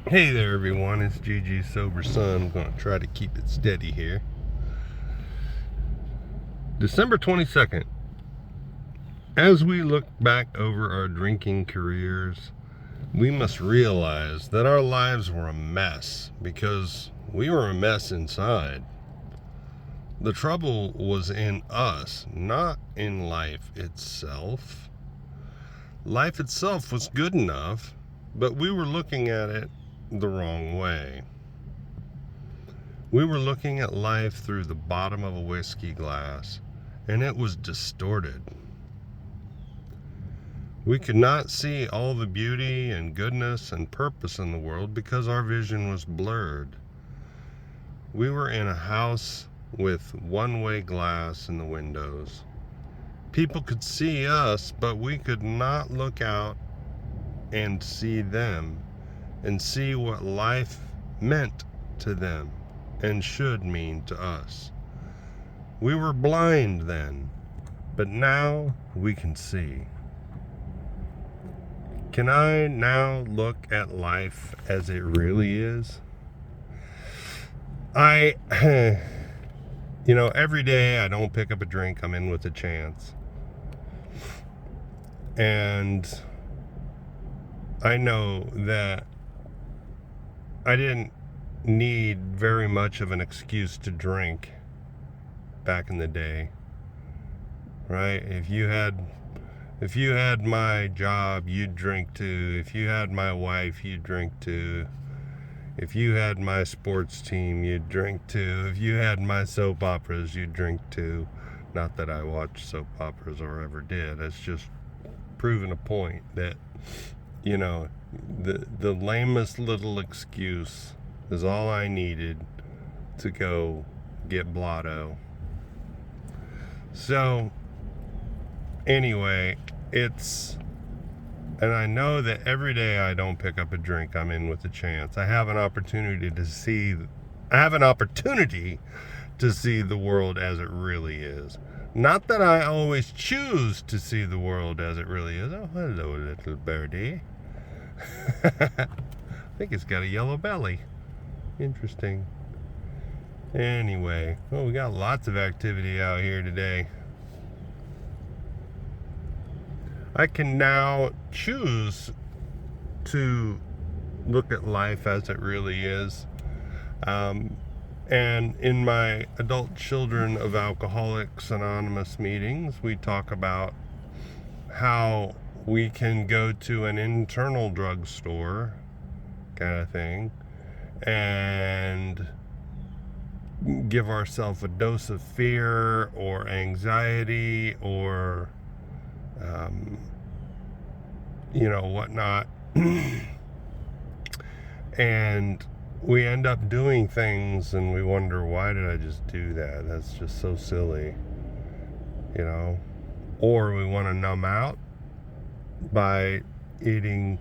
Hey there, everyone. It's GG Sober Sun. I'm going to try to keep it steady here. December 22nd. As we look back over our drinking careers, we must realize that our lives were a mess because we were a mess inside. The trouble was in us, not in life itself. Life itself was good enough, but we were looking at it the wrong way. We were looking at life through the bottom of a whiskey glass, and it was distorted. We could not see all the beauty and goodness and purpose in the world because our vision was blurred. We were in a house with one-way glass in the windows. People could see us, but we could not look out and see them and see what life meant to them and should mean to us. We were blind then, but now we can see. Can I now look at life as it really is? Every day I don't pick up a drink, I'm in with a chance. And I know that I didn't need very much of an excuse to drink back in the day, right? If you had my job, you'd drink too. If you had my wife, you'd drink too. If you had my sports team, you'd drink too. If you had my soap operas, you'd drink too. Not that I watch soap operas or ever did. It's just proving a point that, the lamest little excuse is all I needed to go get blotto. So, anyway, and I know that every day I don't pick up a drink, I'm in with a chance. I have an opportunity to see the world as it really is. Not that I always choose to see the world as it really is. Oh, hello, little birdie. I think it's got a yellow belly. Interesting. Anyway, we got lots of activity out here today. I can now choose to look at life as it really is. And in my Adult Children of Alcoholics Anonymous meetings, we talk about how we can go to an internal drugstore kind of thing and give ourselves a dose of fear or anxiety or whatnot. And we end up doing things and we wonder, why did I just do that? That's just so silly, or we want to numb out by eating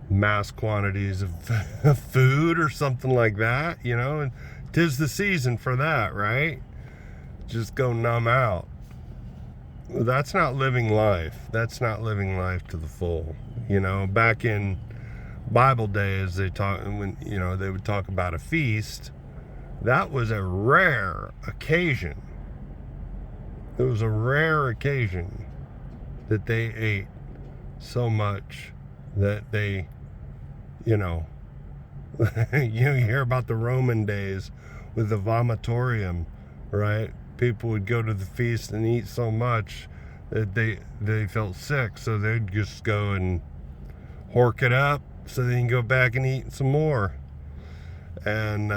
mass quantities of food or something like that, and 'tis the season for that, right? Just go numb out. That's not living life. That's not living life to the full. Back in Bible days, they would talk about a feast. That was a rare occasion. It was a rare occasion that they ate so much that they, you hear about the Roman days with the vomitorium, right? People would go to the feast and eat so much that they felt sick, so they'd just go and hork it up so they can go back and eat some more. And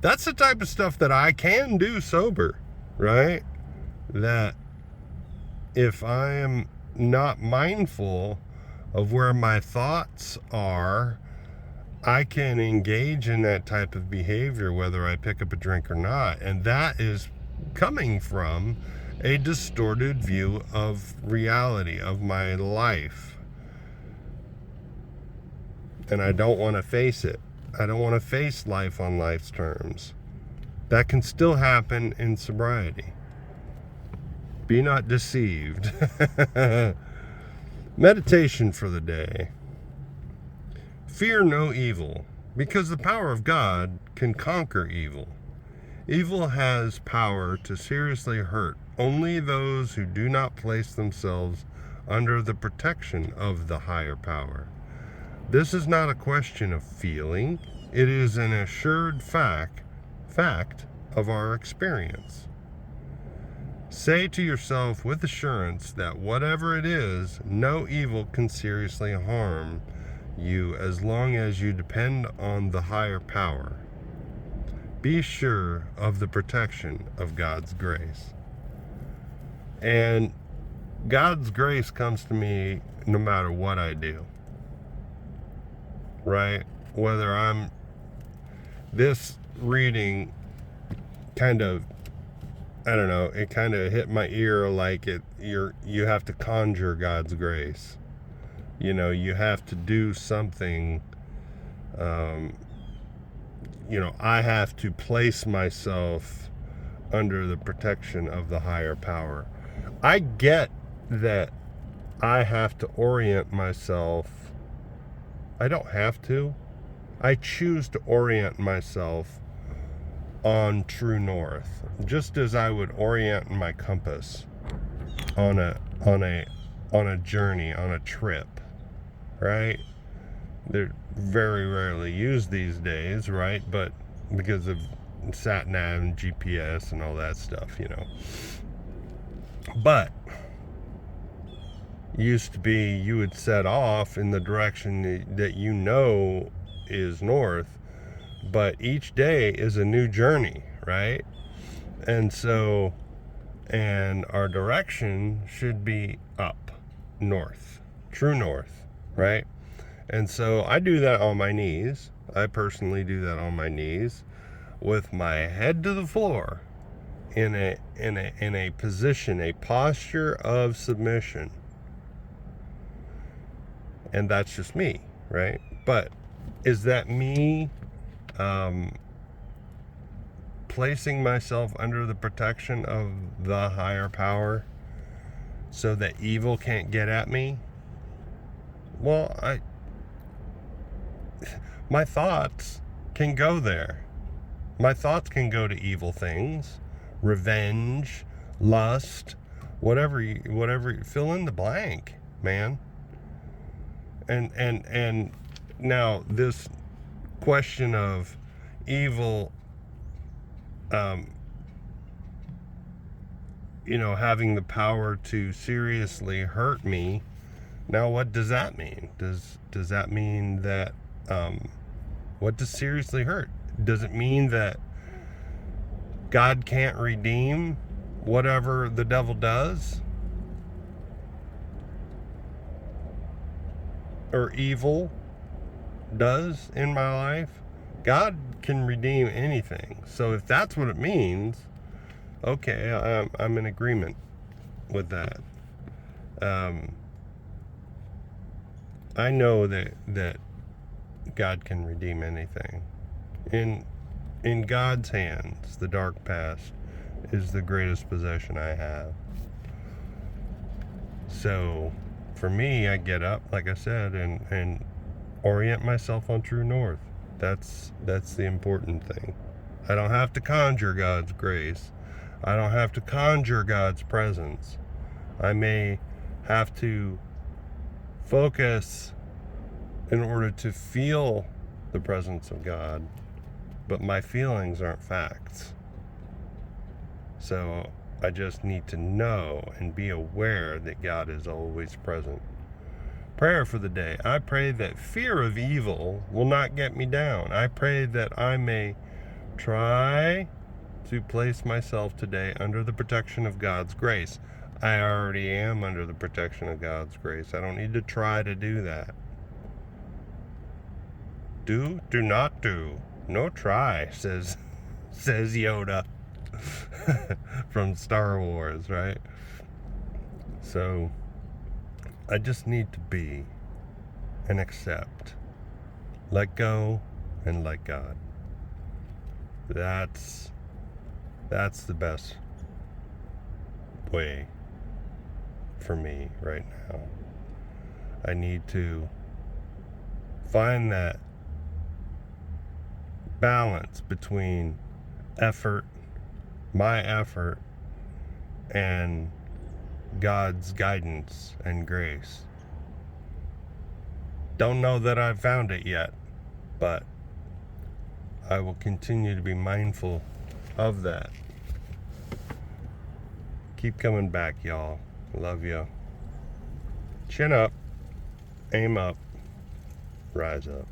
that's the type of stuff that I can do sober, right? That if I am not mindful of where my thoughts are, I can engage in that type of behavior whether I pick up a drink or not. And that is coming from a distorted view of reality, of my life. And I don't want to face it. I don't want to face life on life's terms. That can still happen in sobriety. Be not deceived. Meditation for the day. Fear no evil, because the power of God can conquer evil. Evil has power to seriously hurt only those who do not place themselves under the protection of the higher power. This is not a question of feeling, it is an assured fact of our experience. Say to yourself with assurance that whatever it is, no evil can seriously harm you as long as you depend on the higher power. Be sure of the protection of God's grace. And God's grace comes to me no matter what I do. Right? Whether I'm this reading kind of, I don't know, it kind of hit my ear like you have to conjure God's grace. You know, you have to do something. I have to place myself under the protection of the higher power. I get that I have to orient myself. I don't have to. I choose to orient myself on true north, just as I would orient my compass on a journey, on a trip, right? They're very rarely used these days, right? But because of sat nav and GPS and all that stuff, But used to be you would set off in the direction that is north, but each day is a new journey, right? And our direction should be up, north, true north, right? And so I do that on my knees. I personally do that on my knees with my head to the floor in a position, a posture of submission. And that's just me, right? But is that me placing myself under the protection of the higher power so that evil can't get at me? Well, my thoughts can go there. My thoughts can go to evil things, revenge, lust, whatever, fill in the blank, man. And now this question of evil, having the power to seriously hurt me. Now, what does that mean? Does that mean that, what does seriously hurt? Does it mean that God can't redeem whatever the devil does? Or evil does in my life? God can redeem anything. So if that's what it means, okay, I'm in agreement with that. I know that God can redeem anything. In God's hands, the dark past is the greatest possession I have. So for me, I get up, like I said, and orient myself on true north. That's the important thing. I don't have to conjure God's grace. I don't have to conjure God's presence. I may have to focus in order to feel the presence of God, but my feelings aren't facts. So I just need to know and be aware that God is always present. Prayer for the day. I pray that fear of evil will not get me down. I pray that I may try to place myself today under the protection of God's grace. I already am under the protection of God's grace. I don't need to try to do that. Do not do. No try, says Yoda from Star Wars, right? So I just need to be and accept. Let go and let God. That's the best way for me right now. I need to find that balance between effort, my effort, and God's guidance and grace. Don't know that I've found it yet, but I will continue to be mindful of that. Keep coming back, y'all. Love you. Chin up, aim up, rise up.